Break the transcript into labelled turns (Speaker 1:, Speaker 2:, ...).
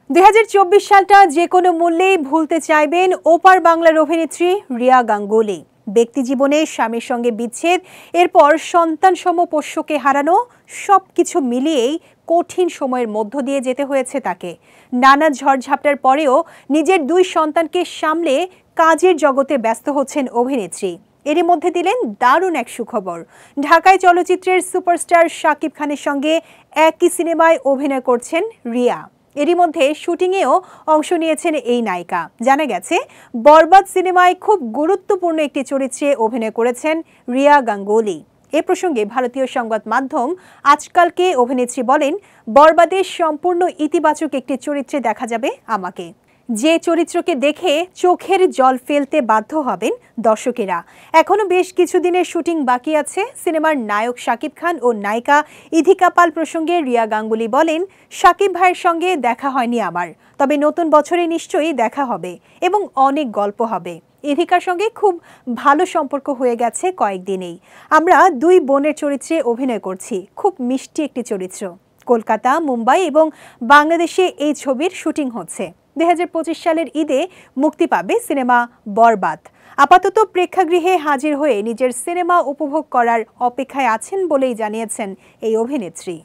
Speaker 1: 2024 সালটা যে কোনো মূল্যেই ভুলতে চাইবেন ওপার বাংলার অভিনেত্রী রিয়া গাঙ্গুলি। ব্যক্তি জীবনে স্বামীর সঙ্গে বিচ্ছেদ, এরপর সন্তানসম পোষ্যকে হারানো, সবকিছু মিলিয়েই কঠিন সময়ের মধ্য দিয়ে যেতে হয়েছে তাকে। নানা ঝড়ঝাপটার পরেও নিজের 2 সন্তানকে সামলে কাজের জগতে ব্যস্ত হচ্ছেন অভিনেত্রী। এরই মধ্যে দিলেন দারুণ এক সুখবর। ঢাকায় চলচ্চিত্রের সুপারস্টার শাকিব খানের সঙ্গে একই সিনেমায় অভিনয় করছেন রিয়া। এরই মধ্যে শুটিংয়েও অংশ নিয়েছেন এই নায়িকা। জানা গেছে, বরবাদ সিনেমায় খুব গুরুত্বপূর্ণ একটি চরিত্রে অভিনয় করেছেন রিয়া গাঙ্গুলি। এ প্রসঙ্গে ভারতীয় সংবাদ মাধ্যম আজকালকে অভিনেত্রী বলেন, বরবাদের সম্পূর্ণ ইতিবাচক একটি চরিত্রে দেখা যাবে আমাকে, যে চরিত্রকে দেখে চোখের জল ফেলতে বাধ্য হবেন দর্শকেরা। এখনো বেশ কিছুদিনের শুটিং বাকি আছে। সিনেমার নায়ক শাকিব খান ও নায়িকা ইধিকা পাল প্রসঙ্গে রিয়া গাঙ্গুলি বলেন, শাকিব ভাইয়ের সঙ্গে দেখা হয়নি আমার, তবে নতুন বছরে নিশ্চয়ই দেখা হবে এবং অনেক গল্প হবে। ইধিকার সঙ্গে খুব ভালো সম্পর্ক হয়ে গেছে কয়েকদিনেই। আমরা 2 বোনের চরিত্রে অভিনয় করছি, খুব মিষ্টি একটি চরিত্র। কলকাতা, মুম্বাই এবং বাংলাদেশে এই ছবির শুটিং হচ্ছে। 2025 সালের ঈদে মুক্তি পাবে সিনেমা বরবাদ। আপাতত প্রেক্ষাগৃহে হাজির হয়ে নিজের সিনেমা উপভোগ করার অপেক্ষায় আছেন বলেই জানিয়েছেন এই অভিনেত্রী।